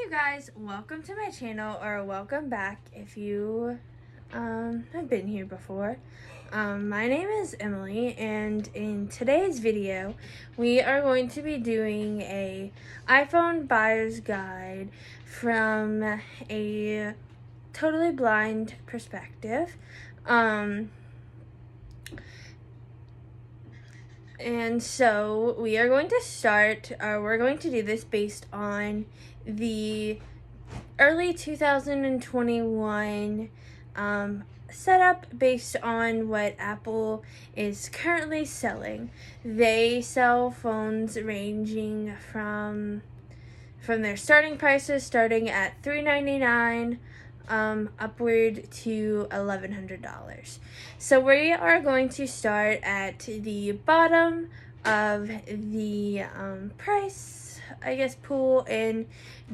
you guys, welcome to my channel, or welcome back if you have been here before. My name is Emily, and in today's video we are going to be doing a iPhone buyer's guide from a totally blind perspective. And so we are going to we're going to do this based on the early 2021 setup based on what Apple is currently selling. They sell phones ranging from their starting prices starting at $399 upward to $1,100. So we are going to start at the bottom of the price, pool, and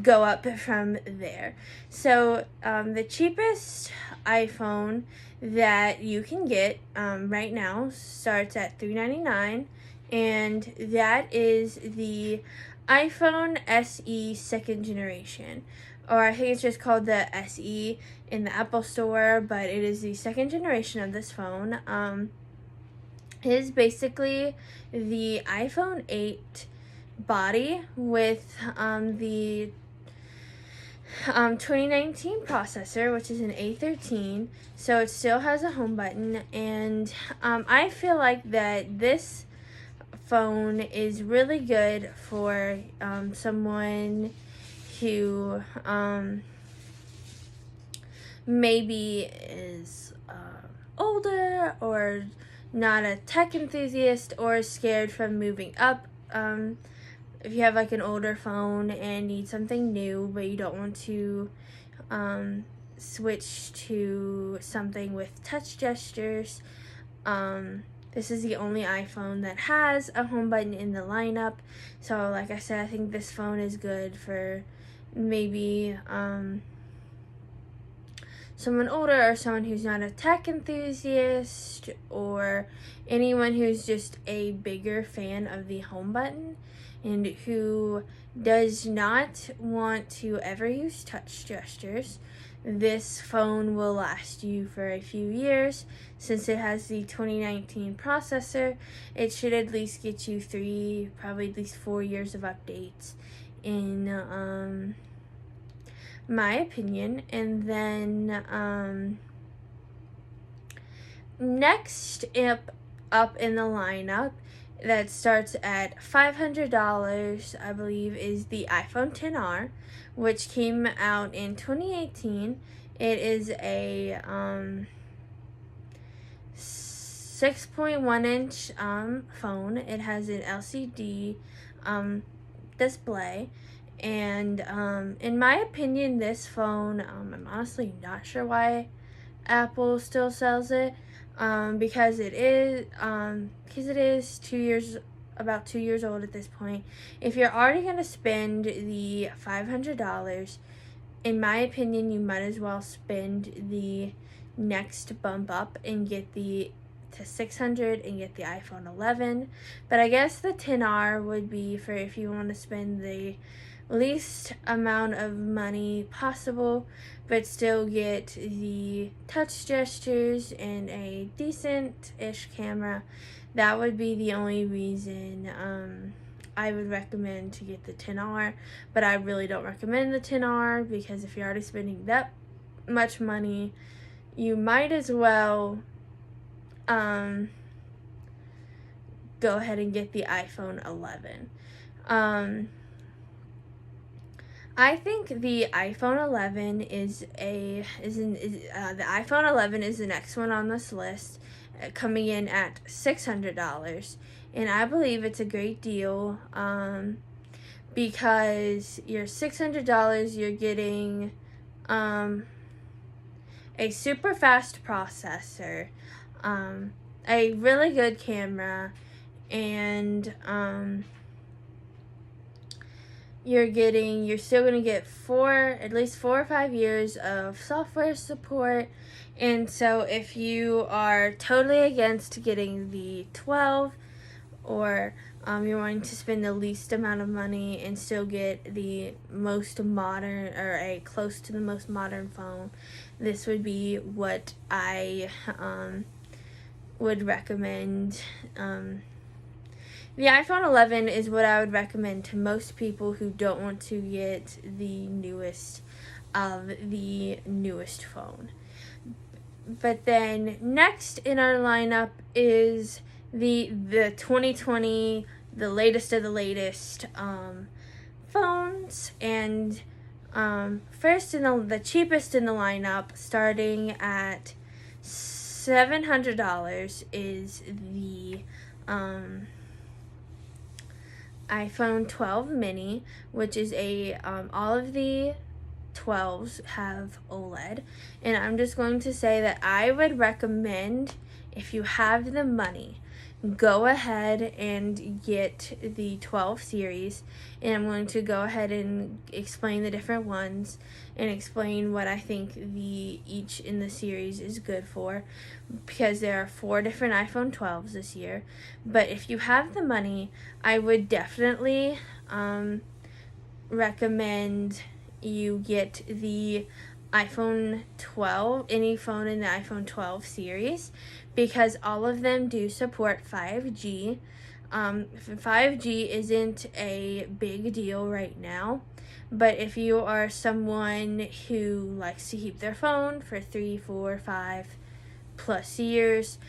go up from there. So the cheapest iPhone that you can get right now starts at $399, and that is the iPhone SE second generation, or I think it's just called the SE in the Apple Store, but it is the second generation of this phone. It is basically the iPhone 8 body with the 2019 processor, which is an A13, so it still has a home button, and I feel like that this phone is really good for someone who maybe is older or not a tech enthusiast or is scared from moving up. If you have like an older phone and need something new but you don't want to switch to something with touch gestures, this is the only iPhone that has a home button in the lineup. So like I said, I think this phone is good for maybe someone older, or someone who's not a tech enthusiast, or anyone who's just a bigger fan of the home button and who does not want to ever use touch gestures. This phone will last you for a few years. Since it has the 2019 processor, it should at least get you 3, probably at least 4 years of updates, in my opinion. And then next up in the lineup, that starts at $500, I believe, is the iPhone XR, which came out in 2018. It is a 6.1 inch phone. It has an LCD display, and in my opinion, this phone, I'm honestly not sure why Apple still sells it, because it is about 2 years old at this point. If you're already going to spend the $500, in my opinion, you might as well spend the next bump up and get to $600 and get the iPhone 11. But I guess the XR would be for if you want to spend the least amount of money possible but still get the touch gestures and a decent-ish camera. That would be the only reason I would recommend to get the XR, but I really don't recommend the XR, because if you're already spending that much money, you might as well go ahead and get the iPhone 11. I think the iPhone 11 the iPhone 11 is the next one on this list, coming in at $600, and I believe it's a great deal, because your $600, you're getting a super fast processor, a really good camera, and you're still going to get at least 4 or 5 years of software support. And so if you are totally against getting the 12 or you're wanting to spend the least amount of money and still get the most modern, or a close to the most modern phone, this would be what I would recommend. The iPhone 11 is what I would recommend to most people who don't want to get the newest of the newest phone. But then next in our lineup is the 2020, the latest of the latest phones. And first, the cheapest in the lineup, starting at $700, is the iPhone 12 mini, which is all of the 12s have OLED. And I'm just going to say that I would recommend, if you have the money, go ahead and get the 12 series. And I'm going to go ahead and explain the different ones and explain what I think each in the series is good for, because there are 4 different iPhone 12s this year. But if you have the money, I would definitely recommend you get the iPhone 12, any phone in the iPhone 12 series, because all of them do support 5G. 5G isn't a big deal right now, but if you are someone who likes to keep their phone for 3, 4, 5 plus years,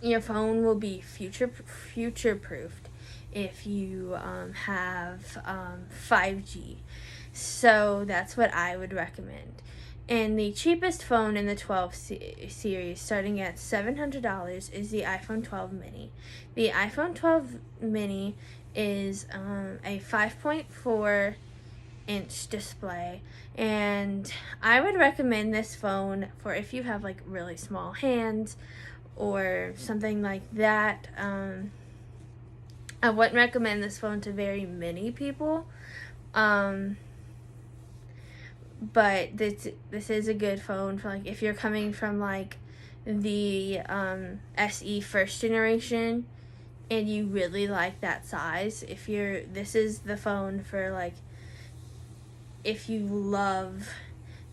your phone will be future-proofed if you have 5G. So that's what I would recommend. And the cheapest phone in the 12 series, starting at $700, is the iPhone 12 mini. The iPhone 12 mini is a 5.4-inch display, and I would recommend this phone for if you have like really small hands or something like that. I wouldn't recommend this phone to very many people, but this is a good phone for like if you're coming from like the SE first generation and you really like that size. This is the phone for like if you love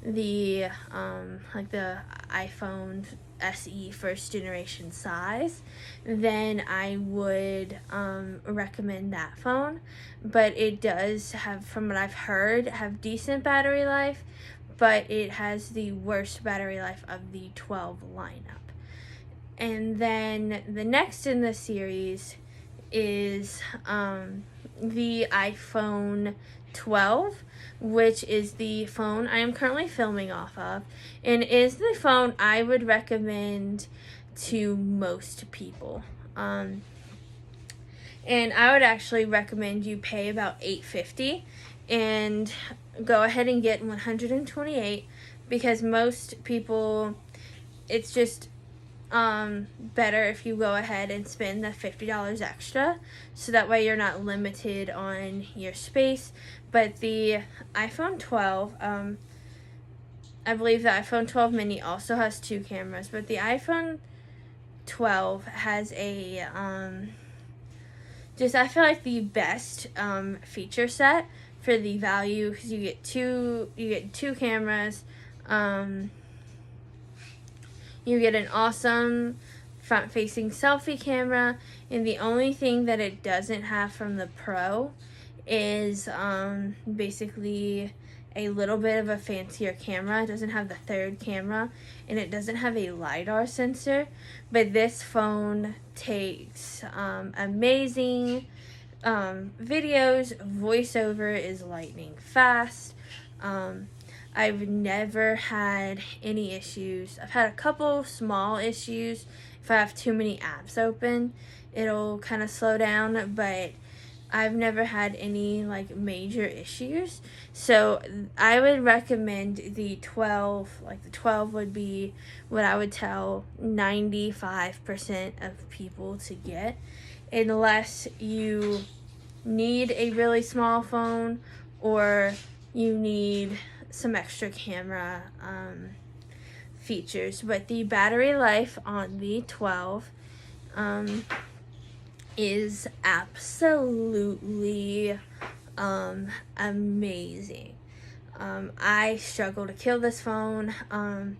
the the iPhone SE first generation size, then I would recommend that phone. But it does have, from what I've heard, have decent battery life, but it has the worst battery life of the 12 lineup. And then the next in the series is the iPhone 12, which is the phone I am currently filming off of, and is the phone I would recommend to most people. And I would actually recommend you pay about $850 and go ahead and get 128, because most people, it's just better if you go ahead and spend the $50 extra, so that way you're not limited on your space. But the iPhone 12, I believe the iPhone 12 mini also has 2 cameras, but the iPhone 12 has a I feel like the best feature set for the value, because you get two cameras. You get an awesome front-facing selfie camera, and the only thing that it doesn't have from the Pro is basically a little bit of a fancier camera. It doesn't have the third camera, and it doesn't have a LiDAR sensor. But this phone takes amazing videos. VoiceOver is lightning fast. I've never had any issues. I've had a couple small issues. If I have too many apps open, it'll kind of slow down, but I've never had any like major issues. So I would recommend the 12. Like the 12 would be what I would tell 95% of people to get, unless you need a really small phone or you need some extra camera features. But the battery life on the 12 is absolutely amazing. I struggle to kill this phone. On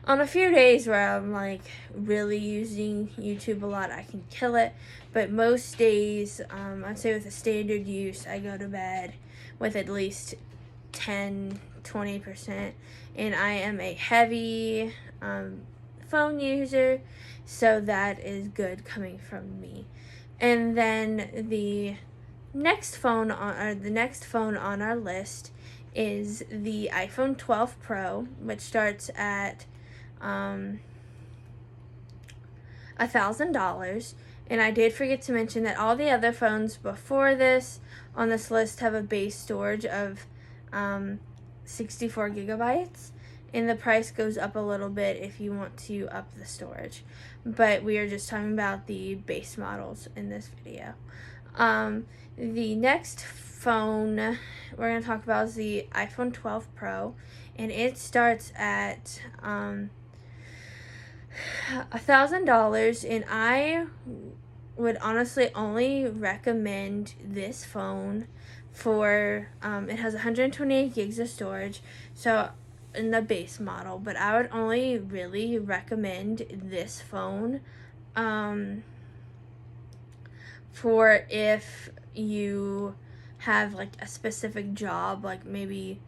a few days where I'm like really using YouTube a lot, I can kill it. But most days, I'd say with a standard use, I go to bed with at least 10-20%. And I am a heavy phone user, so that is good coming from me. And then the next phone on our list is the iPhone 12 Pro, which starts at $1,000. And I did forget to mention that all the other phones before this on this list have a base storage of 64 gigabytes. And the price goes up a little bit if you want to up the storage. But we are just talking about the base models in this video. The next phone we're going to talk about is the iPhone 12 Pro. And it starts at $1,000. And I would honestly only recommend this phone for, it has 128 gigs of storage. So in the base model, but I would only really recommend this phone for if you have like a specific job, like maybe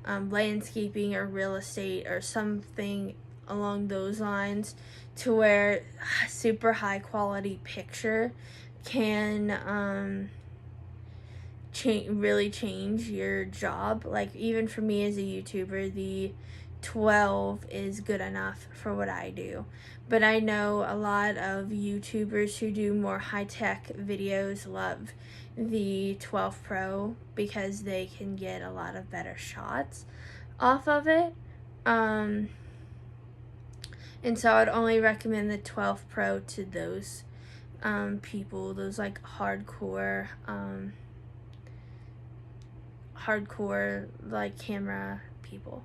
landscaping or real estate or something along those lines, to where super high quality picture can really change your job. Like even for me as a YouTuber, the 12 is good enough for what I do. But I know a lot of YouTubers who do more high-tech videos love the 12 Pro because they can get a lot of better shots off of it. And so I'd only recommend the 12 Pro to those people, those like hardcore like camera people.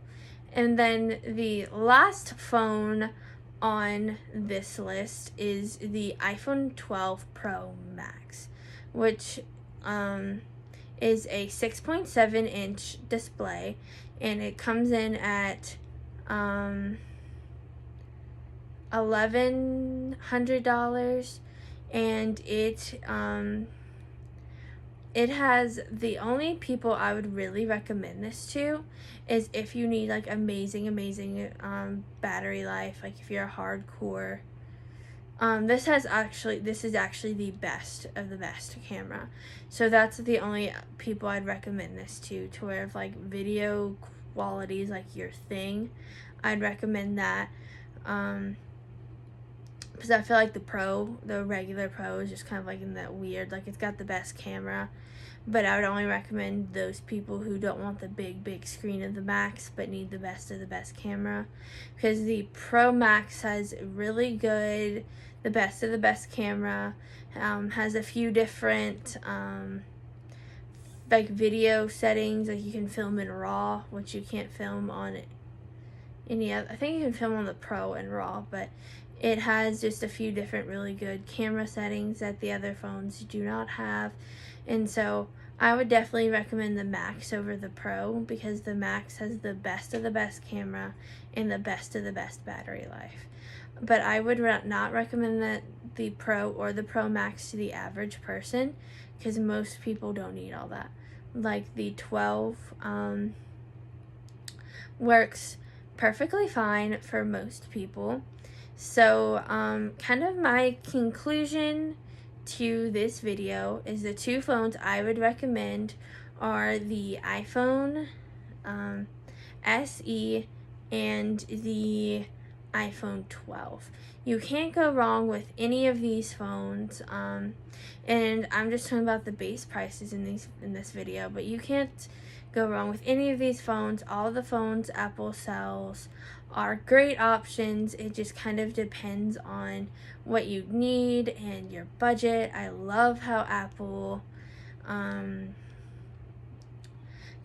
And then the last phone on this list is the iPhone 12 Pro Max, which is a 6.7-inch display, and it comes in at $1,100, and it has, the only people I would really recommend this to is if you need like amazing battery life, like if you're a hardcore. This is actually the best of the best camera. So that's the only people I'd recommend this to where if like video quality is like your thing, I'd recommend that. Because I feel like the regular Pro is just kind of like in that weird, like it's got the best camera, but I would only recommend those people who don't want the big screen of the Max but need the best of the best camera, because the Pro Max has really good, the best of the best camera, has a few different like video settings, like you can film in RAW, which you can't film on any other. I think you can film on the Pro and RAW, but it has just a few different really good camera settings that the other phones do not have. And so I would definitely recommend the Max over the Pro, because the Max has the best of the best camera and the best of the best battery life. But I would not recommend the Pro or the Pro Max to the average person, because most people don't need all that. Like the 12 works perfectly fine for most people. So kind of my conclusion to this video is the two phones I would recommend are the iPhone SE and the iPhone 12. You can't go wrong with any of these phones, and I'm just talking about the base prices in this video, but you can't go wrong with any of these phones. All the phones Apple sells are great options. It just kind of depends on what you need and your budget. I love how Apple kind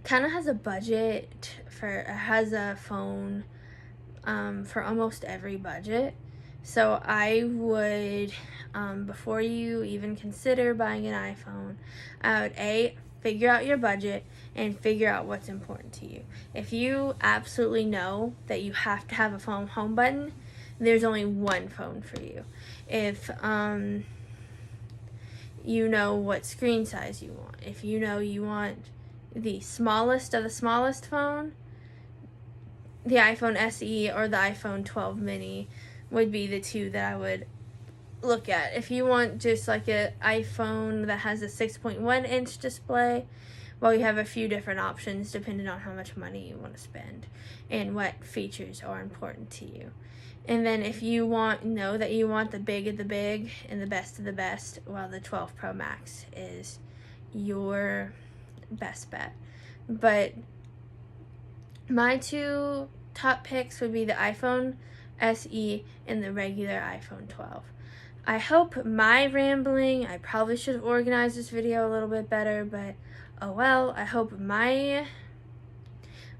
of has a budget has a phone for almost every budget. So I would, before you even consider buying an iPhone, I would figure out your budget and figure out what's important to you. If you absolutely know that you have to have a phone home button, there's only one phone for you. If you know what screen size you want, if you know you want the smallest of the smallest phone, the iPhone SE or the iPhone 12 mini would be the two that I would look at. If you want just like an iPhone that has a 6.1 inch display, well, you have a few different options depending on how much money you want to spend and what features are important to you. And then if you know that you want the big of the big and the best of the best, well, the 12 Pro Max is your best bet. But my two top picks would be the iPhone SE and the regular iPhone 12. I hope my rambling, I probably should have organized this video a little bit better, but oh well. I hope my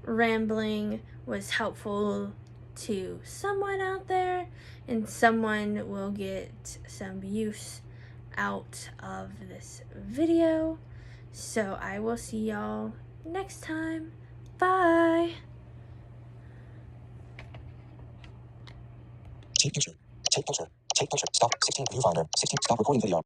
rambling was helpful to someone out there and someone will get some use out of this video. So I will see y'all next time. Bye. Take picture. Take picture. Take picture. Stop. 16. Viewfinder. 16. Stop recording video.